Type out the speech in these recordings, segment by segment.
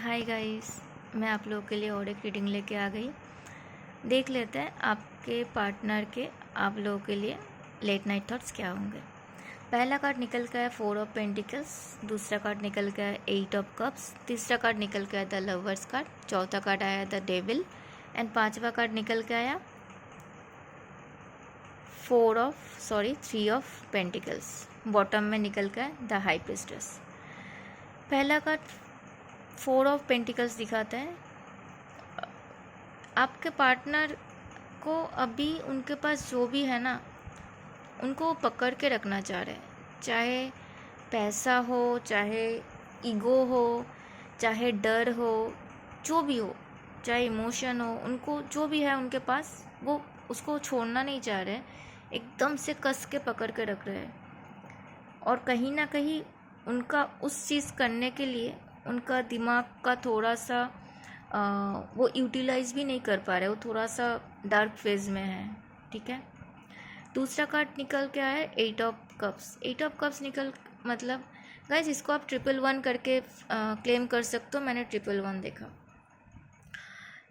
Hi guys, मैं आप लोगों के लिए और एक रीडिंग लेके आ गई। देख लेते हैं आपके पार्टनर के आप लोगों के लिए लेट नाइट थॉट्स क्या होंगे। पहला कार्ड निकल के आया 4 ऑफ पेंटिकल्स, दूसरा कार्ड निकल के आया 8 ऑफ कप्स, तीसरा कार्ड निकल के आया द लवर्स कार्ड, चौथा कार्ड आया द डेविल एंड पांचवा कार्ड निकल के आया 3 ऑफ पेंटिकल्स। बॉटम में निकल के आया द हाई प्रीस्टेस। पहला कार्ड 4 ऑफ पेंटिकल्स दिखाता है आपके पार्टनर को अभी उनके पास जो भी है ना, उनको पकड़ के रखना चाह रहे हैं। चाहे पैसा हो, चाहे ईगो हो, चाहे डर हो, जो भी हो, चाहे इमोशन हो, उनको जो भी है उनके पास वो उसको छोड़ना नहीं चाह रहे, एकदम से कस के पकड़ के रख रहे हैं। और कहीं ना कहीं उनका उस चीज़ करने के लिए उनका दिमाग का थोड़ा सा वो यूटिलाइज भी नहीं कर पा रहे, वो थोड़ा सा डार्क फेज में है। ठीक है। दूसरा कार्ड निकल के आया है 8 ऑफ कप्स। 8 ऑफ कप्स निकल मतलब गाइस इसको आप 111 करके क्लेम कर सकते हो। मैंने 111 देखा।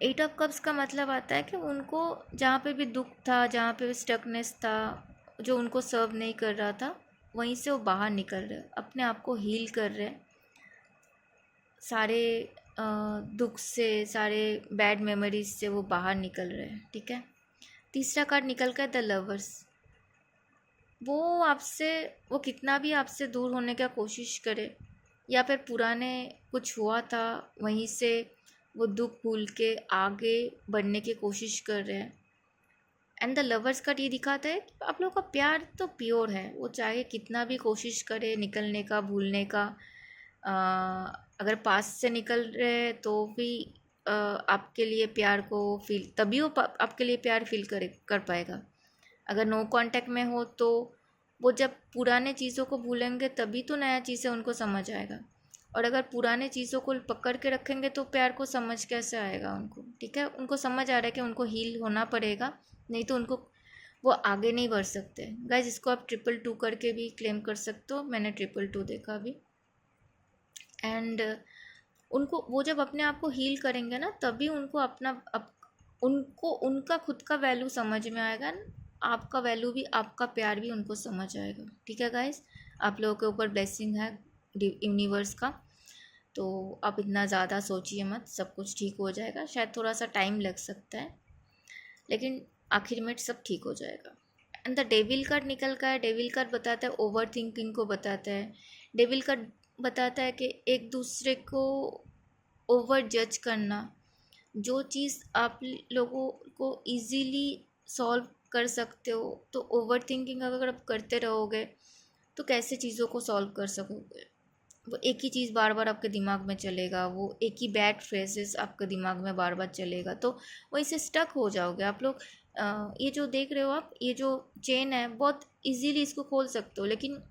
8 ऑफ कप्स का मतलब आता है कि उनको जहाँ पे भी दुख था, जहाँ पे भी स्टकनेस था, जो उनको सर्व नहीं कर रहा था, वहीं से वो बाहर निकल रहे, अपने आप को हील कर रहे, सारे दुख से, सारे बैड मेमोरीज से वो बाहर निकल रहे हैं। ठीक है। तीसरा कार्ड निकल कर द लवर्स। वो कितना भी आपसे दूर होने का कोशिश करे, या फिर पुराने कुछ हुआ था वहीं से वो दुख भूल के आगे बढ़ने की कोशिश कर रहे हैं। एंड द लवर्स कार्ड ये दिखाता है कि आप लोगों का प्यार तो प्योर है। वो चाहे कितना भी कोशिश करे निकलने का, भूलने का, अगर पास से निकल रहे हैं तो भी आपके लिए प्यार को फील, तभी वो आपके लिए प्यार फील कर पाएगा। अगर नो कांटेक्ट में हो तो वो जब पुराने चीज़ों को भूलेंगे तभी तो नया चीज़ें उनको समझ आएगा। और अगर पुराने चीज़ों को पकड़ के रखेंगे तो प्यार को समझ कैसे आएगा उनको। ठीक है। उनको समझ आ रहा है कि उनको हील होना पड़ेगा, नहीं तो उनको वो आगे नहीं बढ़ सकते। गाइज इसको आप 222 करके भी क्लेम कर सकते हो। मैंने 222 देखा अभी। एंड उनको वो जब अपने आप को हील करेंगे ना, तभी उनको उनको उनका खुद का वैल्यू समझ में आएगा। आपका वैल्यू भी, आपका प्यार भी उनको समझ आएगा। ठीक है गाइस, आप लोगों के ऊपर ब्लेसिंग है यूनिवर्स का, तो आप इतना ज़्यादा सोचिए मत, सब कुछ ठीक हो जाएगा। शायद थोड़ा सा टाइम लग सकता है, लेकिन आखिर में सब ठीक हो जाएगा। एंड द डेविल कार्ड निकल का है। डेविल कार्ड बताता है ओवर थिंकिंग को बताता है। डेविल कार्ड बताता है कि एक दूसरे को ओवर जज करना। जो चीज़ आप लोगों को इजीली सॉल्व कर सकते हो, तो ओवर थिंकिंग अगर आप करते रहोगे तो कैसे चीज़ों को सॉल्व कर सकोगे। वो एक ही चीज़ बार बार आपके दिमाग में चलेगा, वो एक ही बैड फ्रेजेस आपके दिमाग में बार बार चलेगा, तो वहीं से स्टक हो जाओगे आप लोग। ये जो देख रहे हो आप, ये जो चेन है बहुत इजीली इसको खोल सकते हो, लेकिन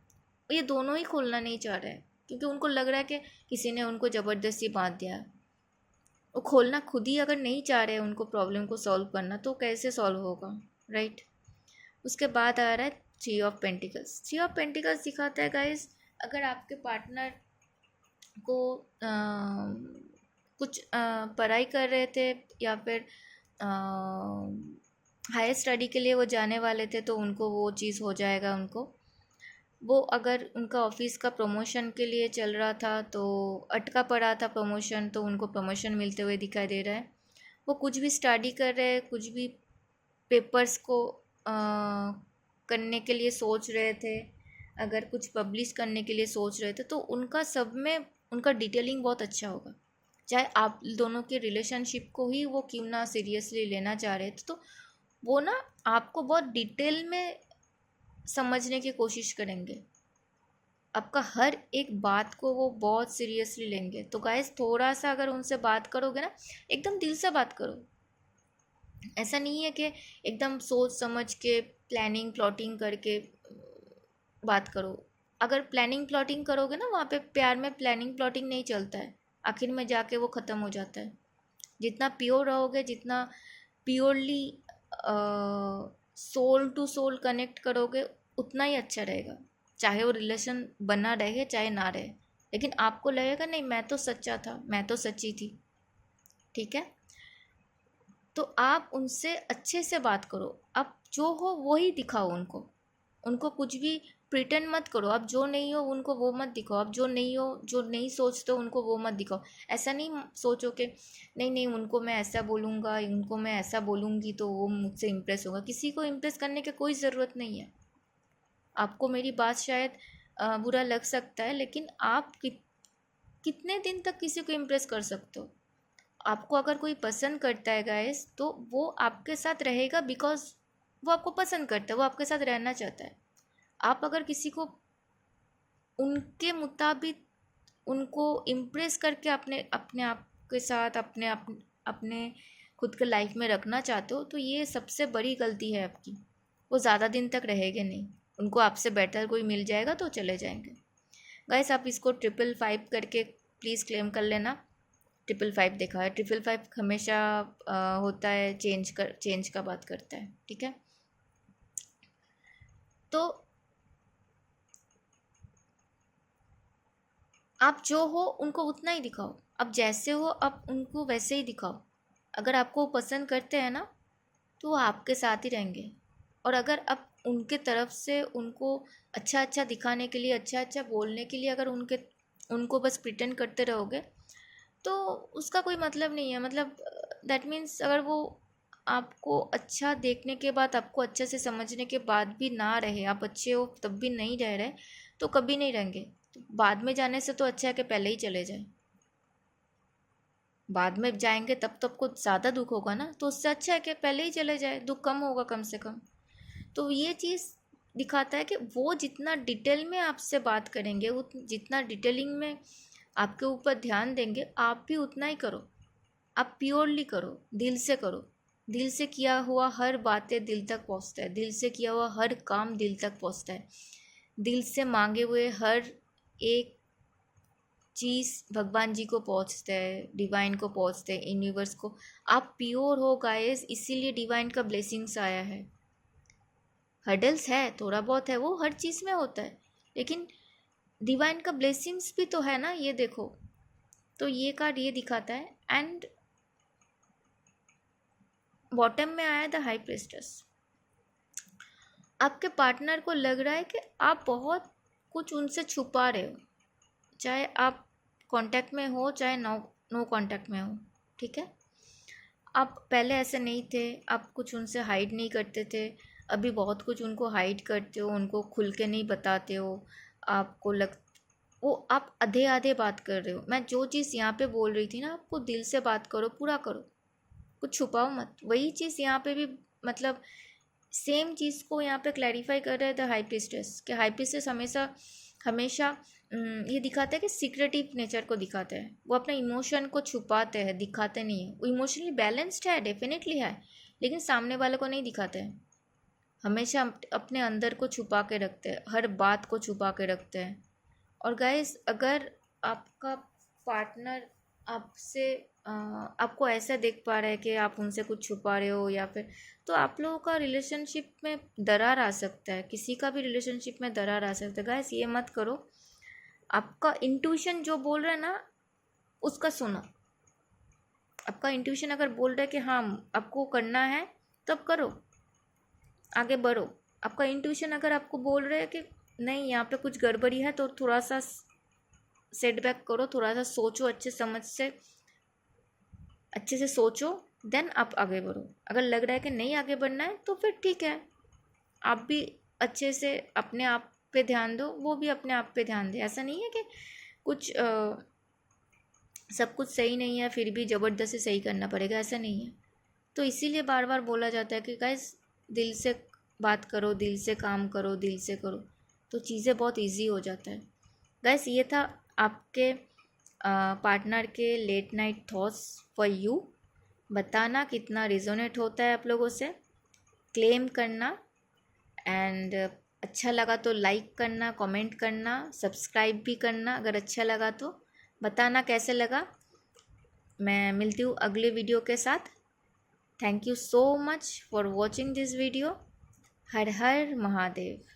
ये दोनों ही खोलना नहीं चाह रहे हैं, क्योंकि उनको लग रहा है कि किसी ने उनको ज़बरदस्ती बांध दिया। वो खोलना खुद ही अगर नहीं चाह रहे उनको प्रॉब्लम को सॉल्व करना, तो कैसे सॉल्व होगा, राइट। उसके बाद आ रहा है 3 ऑफ पेंटिकल्स। 3 ऑफ पेंटिकल्स दिखाता है गाइस, अगर आपके पार्टनर को कुछ पढ़ाई कर रहे थे या फिर हायर स्टडी के लिए वो जाने वाले थे, तो उनको वो चीज़ हो जाएगा। वो अगर उनका ऑफिस का प्रमोशन के लिए चल रहा था तो अटका पड़ा था प्रमोशन, तो उनको प्रमोशन मिलते हुए दिखाई दे रहा है। वो कुछ भी स्टडी कर रहे हैं, कुछ भी पेपर्स को करने के लिए सोच रहे थे, अगर कुछ पब्लिश करने के लिए सोच रहे थे, तो उनका सब में उनका डिटेलिंग बहुत अच्छा होगा। चाहे आप दोनों के रिलेशनशिप को ही वो क्यों ना सीरियसली लेना चाह रहे थे, तो वो ना आपको बहुत डिटेल में समझने की कोशिश करेंगे। आपका हर एक बात को वो बहुत सीरियसली लेंगे। तो गाइस थोड़ा सा अगर उनसे बात करोगे ना, एकदम दिल से बात करो। ऐसा नहीं है कि एकदम सोच समझ के प्लानिंग प्लॉटिंग करके बात करो। अगर प्लानिंग प्लॉटिंग करोगे ना, वहाँ पे प्यार में प्लानिंग प्लॉटिंग नहीं चलता है, आखिर में जाके वो ख़त्म हो जाता है। जितना प्योर रहोगे, जितना purely soul to soul connect करोगे, उतना ही अच्छा रहेगा। चाहे वो रिलेशन बना रहे चाहे ना रहे, लेकिन आपको लगेगा नहीं मैं तो सच्चा था, मैं तो सच्ची थी, ठीक है। तो आप उनसे अच्छे से बात करो, आप जो हो वो ही दिखाओ उनको, उनको कुछ भी प्रिटेंड मत करो। आप जो नहीं हो उनको वो मत दिखाओ, आप जो नहीं हो, जो नहीं सोचते हो उनको वो मत दिखाओ। ऐसा नहीं सोचो कि नहीं नहीं उनको मैं ऐसा बोलूँगा, उनको मैं ऐसा बोलूँगी तो वो मुझसे इम्प्रेस होगा। किसी को इम्प्रेस करने की कोई ज़रूरत नहीं है। आपको मेरी बात शायद बुरा लग सकता है, लेकिन आप कितने दिन तक किसी को इम्प्रेस कर सकते हो? आपको अगर कोई पसंद करता है गाइस, तो वो आपके साथ रहेगा बिकॉज वो आपको पसंद करता है, वो आपके साथ रहना चाहता है। आप अगर किसी को उनके मुताबिक उनको इम्प्रेस करके अपने अपने आप के साथ अपने खुद के लाइफ में रखना चाहते हो, तो ये सबसे बड़ी गलती है आपकी। वो ज़्यादा दिन तक रहेंगे नहीं, उनको आपसे बेटर कोई मिल जाएगा तो चले जाएंगे। गाइस आप इसको 555 करके प्लीज़ क्लेम कर लेना। 555 देखा है, 555 हमेशा होता है चेंज का बात करता है, ठीक है। तो आप जो हो उनको उतना ही दिखाओ, आप जैसे हो आप उनको वैसे ही दिखाओ। अगर आपको वो पसंद करते हैं ना, तो वो आपके साथ ही रहेंगे। और अगर आप उनके तरफ से उनको अच्छा अच्छा दिखाने के लिए, अच्छा अच्छा बोलने के लिए अगर उनको बस प्रिटेंड करते रहोगे, तो उसका कोई मतलब नहीं है। मतलब दैट मीन्स अगर वो आपको अच्छा देखने के बाद, आपको अच्छे से समझने के बाद भी ना रहे, आप अच्छे हो तब भी नहीं रह रहे, तो कभी नहीं रहेंगे। तो बाद में जाने से तो अच्छा है कि पहले ही चले जाए। बाद में जाएंगे तब तो आपको ज़्यादा दुख होगा ना, तो उससे अच्छा है कि पहले ही चले जाए, दुख कम होगा कम से कम। तो ये चीज़ दिखाता है कि वो जितना डिटेल में आपसे बात करेंगे, जितना डिटेलिंग में आपके ऊपर ध्यान देंगे, आप भी उतना ही करो। आप प्योरली करो, दिल से करो। दिल से किया हुआ हर बातें दिल तक पहुंचता है, दिल से किया हुआ हर काम दिल तक पहुंचता है, दिल से मांगे हुए हर एक चीज़ भगवान जी को पहुंचता है, डिवाइन को पहुंचते हैं, यूनिवर्स को। आप प्योर हो गाइस, इसीलिए डिवाइन का ब्लेसिंग्स आया है। हर्डल्स है, थोड़ा बहुत है, वो हर चीज़ में होता है, लेकिन डिवाइन का ब्लेसिंग्स भी तो है ना, ये देखो। तो ये कार्ड ये दिखाता है। एंड बॉटम में आया द हाई प्रिस्टेस। आपके पार्टनर को लग रहा है कि आप बहुत कुछ उनसे छुपा रहे हो, चाहे आप कांटेक्ट में हो चाहे नो कांटेक्ट में हो, ठीक है। आप पहले ऐसे नहीं थे, आप कुछ उनसे हाइड नहीं करते थे, अभी बहुत कुछ उनको हाइड करते हो, उनको खुल के नहीं बताते हो। आपको लग वो आप आधे आधे बात कर रहे हो। मैं जो चीज़ यहाँ पे बोल रही थी ना, आपको दिल से बात करो, पूरा करो, कुछ छुपाओ मत। वही चीज़ यहाँ पे भी, मतलब सेम चीज़ को यहाँ पे क्लैरिफाई कर रहे हैं द हाई प्रिस्टेस, कि हाई प्रिस्टेस हमेशा हमेशा ये दिखाता है कि सीक्रेटिव नेचर को दिखाता है। वो अपने इमोशन को छुपाते हैं, दिखाते नहीं है। वो इमोशनली बैलेंस्ड है, डेफिनेटली है, लेकिन सामने वाले को नहीं दिखाते हैं। हमेशा अपने अंदर को छुपा के रखते हैं, हर बात को छुपा के रखते हैं। और गाइस अगर आपका पार्टनर आपसे आपको ऐसा देख पा रहा है कि आप उनसे कुछ छुपा रहे हो, या फिर, तो आप लोगों का रिलेशनशिप में दरार आ सकता है, किसी का भी रिलेशनशिप में दरार आ सकता है। गाइस ये मत करो। आपका इंट्यूशन जो बोल रहा है ना, उसका सुनो। आपका इंट्यूशन अगर बोल रहा है कि हाँ आपको करना है, तब करो, आगे बढ़ो। आपका इंट्यूशन अगर आपको बोल रहा है कि नहीं यहाँ पे कुछ गड़बड़ी है, तो थोड़ा सा सेटबैक करो, थोड़ा सा सोचो, अच्छे से सोचो, देन आप आगे बढ़ो। अगर लग रहा है कि नहीं आगे बढ़ना है, तो फिर ठीक है, आप भी अच्छे से अपने आप पे ध्यान दो, वो भी अपने आप पे ध्यान दे। ऐसा नहीं है कि कुछ सब कुछ सही नहीं है फिर भी ज़बरदस्ती सही करना पड़ेगा, ऐसा नहीं है। तो इसीलिए बार बार बोला जाता है कि गाइस दिल से बात करो, दिल से काम करो, दिल से करो, तो चीज़ें बहुत इजी हो जाता है। गाइस ये था आपके पार्टनर के late night thoughts for you. बताना कितना रिजोनेट होता है आप लोगों से, क्लेम करना। एंड अच्छा लगा तो लाइक करना, कमेंट करना, सब्सक्राइब भी करना अगर अच्छा लगा तो। बताना कैसे लगा। मैं मिलती हूँ अगले वीडियो के साथ। Thank you so much for watching this video. Her her Mahadev.